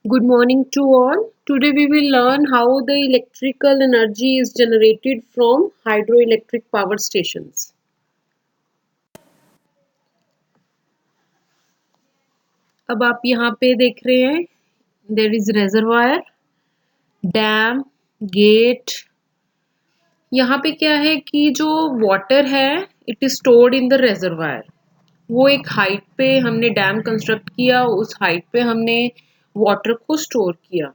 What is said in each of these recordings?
Good morning to all. Today we will learn how the electrical energy is generated from hydroelectric power stations. अब आप यहाँ पे देख रहे हैं there is reservoir, dam, gate. यहाँ पे क्या है कि जो वाटर है it is stored in the reservoir. वो एक हाइट पे हमने डैम कंस्ट्रक्ट किया, उस हाइट पे हमने वाटर को स्टोर किया।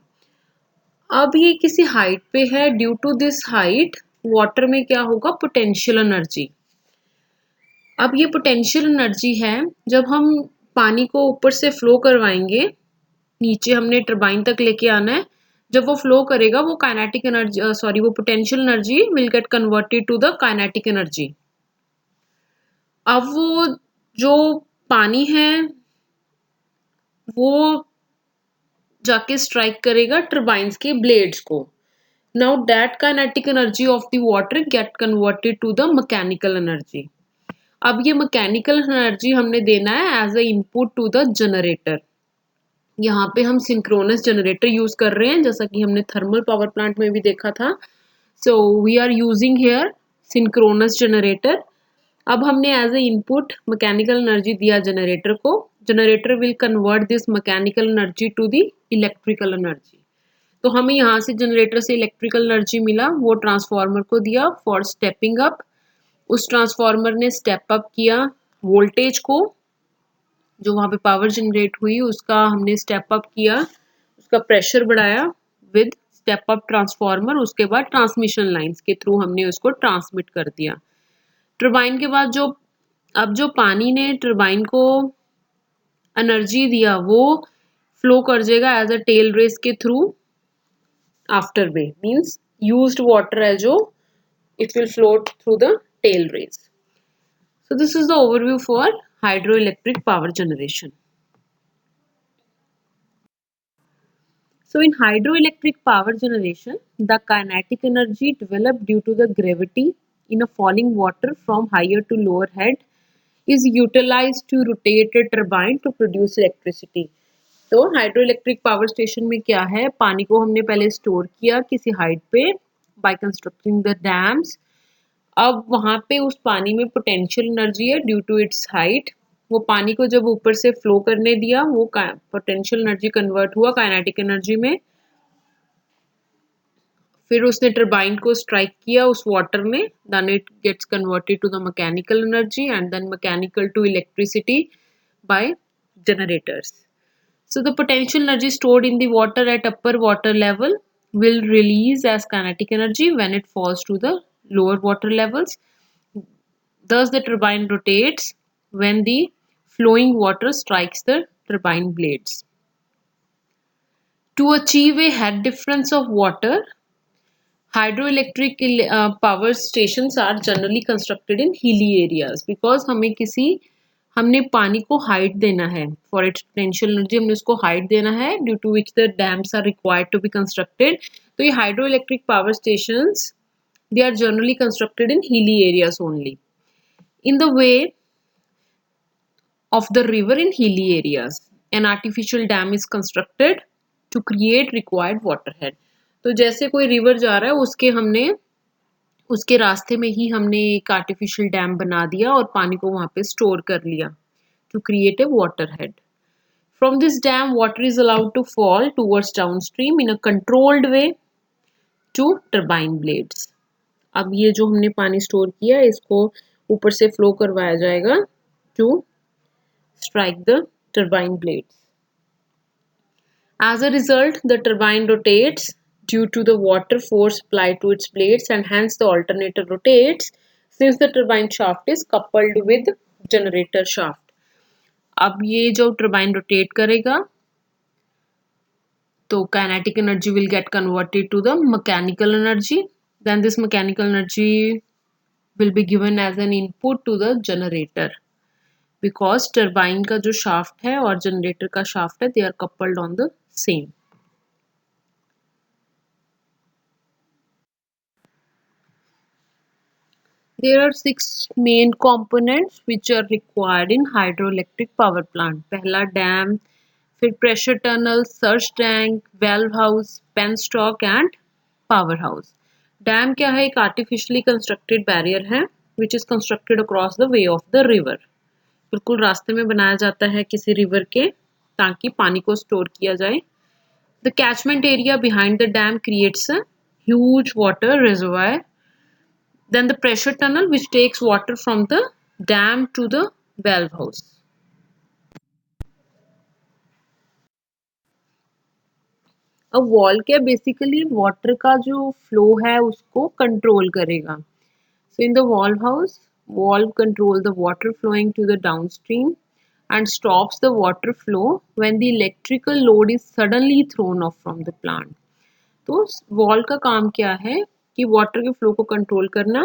अब ये किसी हाइट पे है, due to this height water में क्या होगा, पोटेंशियल एनर्जी। अब ये पोटेंशियल एनर्जी है, जब हम पानी को ऊपर से फ्लो करवाएंगे, नीचे हमने टरबाइन तक लेके आना है, जब वो फ्लो करेगा वो काइनेटिक एनर्जी वो potential energy will get converted to the kinetic energy. अब वो जो पानी है वो जाके स्ट्राइक करेगा टरबाइन्स के ब्लेड्स को। Now that kinetic energy of the water get converted to the mechanical energy. अब ये mechanical energy हमने देना है as a input to the generator. यहाँ पे हम synchronous generator use कर रहे हैं, जैसा कि हमने thermal power plant में भी देखा था. So we are using here synchronous generator. अब हमने as a input mechanical energy दिया generator को. Generator will convert this mechanical energy to the electrical energy. तो हमें यहाँ से जनरेटर से इलेक्ट्रिकल एनर्जी मिला, वो ट्रांसफार्मर को दिया फॉर स्टेपिंग अप। उस ट्रांसफार्मर ने स्टेप अप किया वोल्टेज को, जो वहाँ पे पावर जनरेट हुई उसका हमने स्टेप अप किया, उसका प्रेशर बढ़ाया विद स्टेप अप ट्रांसफार्मर। उसके बाद ट्रांसमिशन लाइंस के थ्रू हमने उसको ट्रांसमिट कर दिया। टरबाइन के बाद जो पानी ने टरबाइन को एनर्जी दिया वो फ्लो कर जाएगा एज अ टेल रेस के through. Afterway means used water as it will float through the tail race. So this is the overview for hydroelectric power generation. So in hydroelectric power generation, the kinetic energy developed due to the gravity in a falling water from higher to lower head is utilized to rotate a turbine to produce electricity. तो hydro electric power station में क्या है, पानी को हमने पहले store किया किसी हाइट पे बाय कंस्ट्रक्टिंग द डैम्स। अब वहां पे उस पानी में पोटेंशियल एनर्जी है ड्यू टू इट्स हाइट। वो पानी को जब ऊपर से फ्लो करने दिया वो पोटेंशियल एनर्जी कन्वर्ट हुआ काइनेटिक एनर्जी में। फिर उसने टरबाइन को स्ट्राइक किया उस वाटर में, then it gets converted to the mechanical energy and then mechanical to electricity by generators. So the potential energy stored in the water at upper water level will release as kinetic energy when it falls to the lower water levels. Thus the turbine rotates when the flowing water strikes the turbine blades. To achieve a head difference of water, hydroelectric power stations are generally constructed in hilly areas because हमने पानी को height देना है for its potential energy, हमने उसको height देना है due to which the dams are required to be constructed. तो ये hydro electric power stations they are generally constructed in hilly areas only in the way of the river. In hilly areas an artificial dam is constructed to create required water head. तो जैसे कोई river जा रहा है उसके रास्ते में ही हमने एक आर्टिफिशियल डैम बना दिया और पानी को वहां पे स्टोर कर लिया to create a water head. From this dam, water is allowed to fall towards downstream in a controlled way to turbine blades. अब ये जो हमने पानी स्टोर किया है इसको ऊपर से फ्लो करवाया जाएगा to strike the turbine blades. As a result, the turbine rotates due to the water force applied to its blades and hence the alternator rotates since the turbine shaft is coupled with generator shaft. अब ये जो turbine rotate करेगा तो kinetic energy will get converted to the mechanical energy, then this mechanical energy will be given as an input to the generator because turbine का जो shaft है और generator का शाफ्ट है they are coupled on the same. There are 6 main components which are required in hydroelectric power plant. पहला dam, फिर pressure tunnel, search tank, valve house, penstock and power house. Dam क्या है? एक artificially constructed barrier है which is constructed across the way of the river. बिल्कुल रास्ते में बनाया जाता है किसी रिवर के, ताकि पानी को स्टोर किया जाए। The catchment area behind the dam creates a huge water reservoir. Then the pressure tunnel which takes water from the dam to the valve house. अब वॉल क्या बेसिकली वाटर का जो फ्लो है उसको कंट्रोल करेगा। So in the valve house, valve control the water flowing to the downstream and stops the water flow when the electrical load is suddenly thrown off from the plant. तो wall का काम क्या है कि water के flow को control करना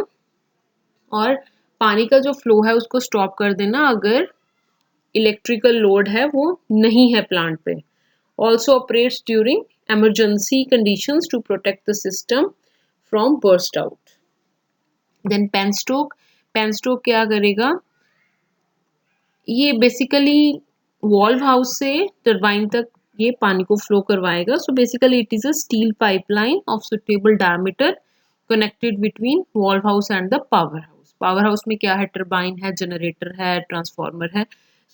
और पानी का जो फ्लो है उसको स्टॉप कर देना अगर इलेक्ट्रिकल लोड है वो नहीं है प्लांट पे। Also operates during emergency conditions to protect the system from burst out. Then penstoke क्या करेगा? ये बेसिकली वॉल्व हाउस से टरबाइन तक ये पानी को फ्लो करवाएगा। So basically it is a steel pipeline of suitable diameter connected between valve house and the power house. Power house में क्या है? टरबाइन है, जनरेटर है, ट्रांसफार्मर है।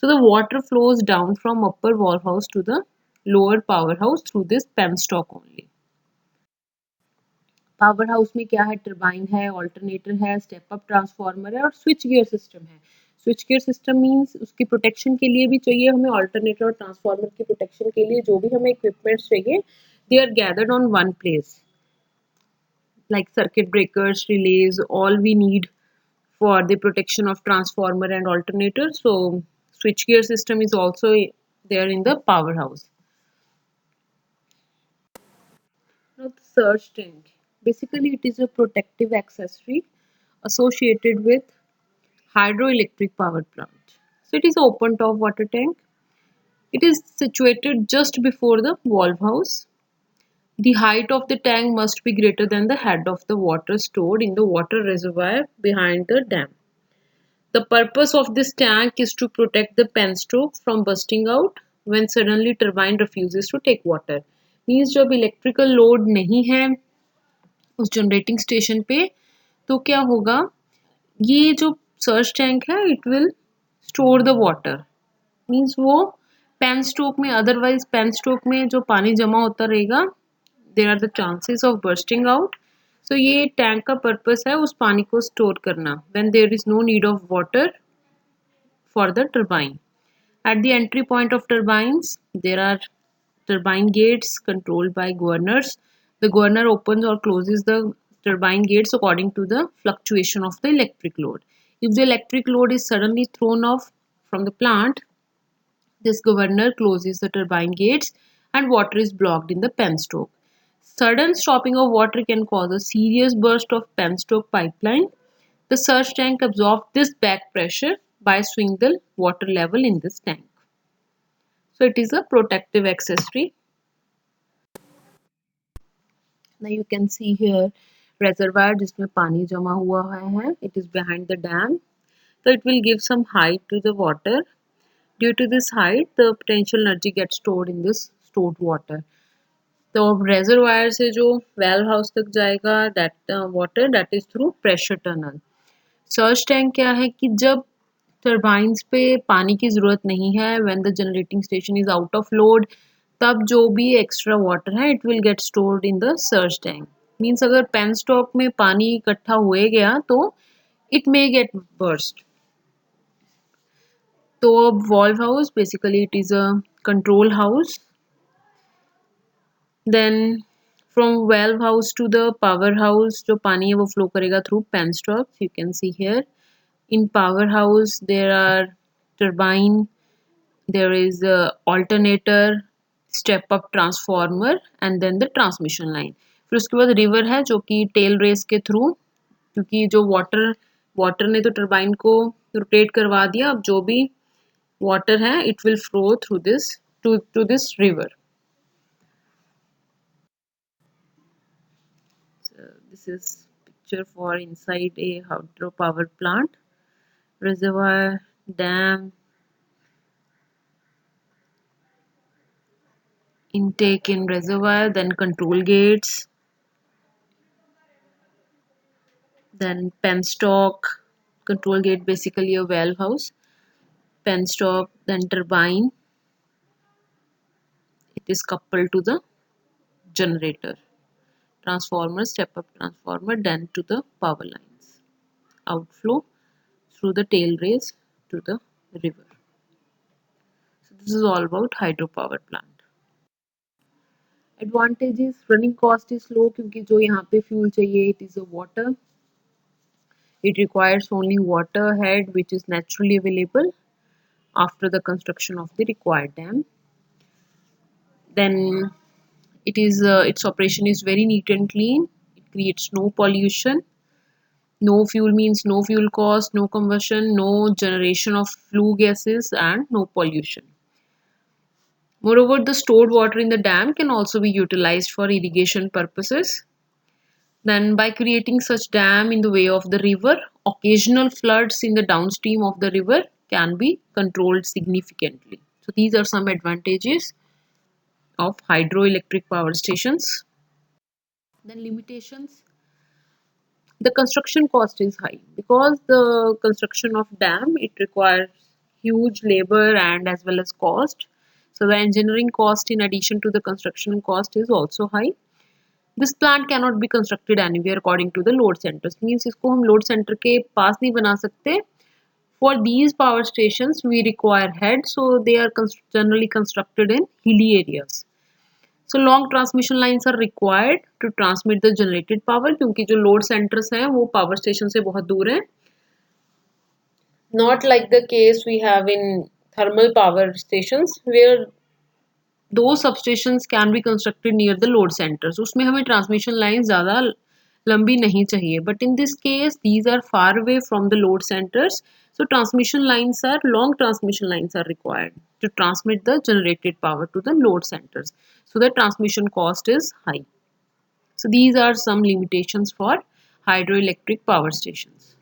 So the water flows down from upper valve house to the lower power house through this penstock only. Power house में क्या है? Turbine है, ऑल्टरनेटर है, स्टेप अप ट्रांसफार्मर है और स्विच गियर सिस्टम है। स्विच गियर सिस्टम मींस उसकी protection के लिए भी चाहिए हमें ऑल्टरनेटर और ट्रांसफार्मर की प्रोटेक्शन के लिए जो भी हमें इक्विपमेंट्स चाहिए they are gathered on one place, like circuit breakers, relays, all we need for the protection of transformer and alternator. So switchgear system is also there in the powerhouse. Now the surge tank, basically it is a protective accessory associated with hydroelectric power plant. So it is an open top water tank. It is situated just before the valve house. The height of the tank must be greater than the head of the water stored in the water reservoir behind the dam. The purpose of this tank is to protect the penstoke from bursting out when suddenly turbine refuses to take water. Means जब electrical load नहीं है उस generating station पे तो क्या होगा? ये जो सर्ज टैंक है it will store the water. Means वो पेन स्ट्रोक में, अदरवाइज पेन स्ट्रोक में जो पानी जमा होता रहेगा there are the chances of bursting out. So ये टैंक का पर्पस है उस पानी को स्टोर करना when there is no need of water for the turbine. At the entry point of turbines, there are turbine gates controlled by governors. The governor opens or closes the turbine gates according to the fluctuation of the electric load. If the electric load is suddenly thrown off from the plant, this governor closes the turbine gates and water is blocked in the penstoke. Sudden stopping of water can cause a serious burst of penstoke pipeline. The surge tank absorbs this back pressure by swinging the water level in this tank. So it is a protective accessory. Now you can see here reservoir जिसमें पानी जमा हुआ है. It is behind the dam. So it will give some height to the water. Due to this height, the potential energy gets stored in this stored water. तो reservoir से जो valve house तक जाएगा that water that is through pressure tunnel. Surge tank क्या है कि जब turbines पे पानी की ज़रूरत नहीं है when the generating station is out of load तब जो भी एक्स्ट्रा वाटर है it will get stored in the surge tank. Means अगर पेन स्टॉक में पानी इकट्ठा हुए गया तो इट मे गेट बर्स्ट। तो अब valve house basically it is a control house. Then from valve house to the power house जो पानी है वो फ्लो करेगा through penstock. You can see here in powerhouse there are turbine, there is a alternator, step up transformer and then the transmission line. फिर उसके बाद river है जो कि टेल रेस के थ्रू, क्योंकि जो वाटर ने तो टर्बाइन को रोटेट करवा दिया, अब जो भी वाटर है it will flow through this to this river. This is picture for inside a hydropower plant. Reservoir, dam, intake in reservoir, then control gates, then penstock. Control gate basically a valve house. Penstock, then turbine. It is coupled to the generator. Transformer, step up transformer, then to the power lines. Outflow through the tail race to the river. So this is all about hydropower plant. Advantages, running cost is low क्योंकि जो यहाँ पे fuel चाहिए it is a water. It requires only water head which is naturally available after the construction of the required dam. Then its operation is very neat and clean. It creates no pollution. No fuel means no fuel cost, no combustion, no generation of flue gases, and no pollution. Moreover, the stored water in the dam can also be utilized for irrigation purposes. Then, by creating such dam in the way of the river, occasional floods in the downstream of the river can be controlled significantly. So, these are some advantages of hydroelectric power stations. Then, limitations. The construction cost is high because the construction of dam it requires huge labor and as well as cost. So the engineering cost in addition to the construction cost is also high. This plant cannot be constructed anywhere according to the load centers. Means इसको हम load center के पास नहीं बना सकते. For these power stations we require head, so they are generally constructed in hilly areas. So long transmission lines are required to transmit the generated power क्योंकि जो load centers हैं वो power station से बहुत दूर हैं. Not like the case we have in thermal power stations where those substations can be constructed near the load centers. उसमें हमें transmission lines ज़्यादा लंबी नहीं चाहिए. But in this case, these are far away from the load centers. So long transmission lines are required to transmit the generated power to the load centers. So the transmission cost is high. So these are some limitations for hydroelectric power stations.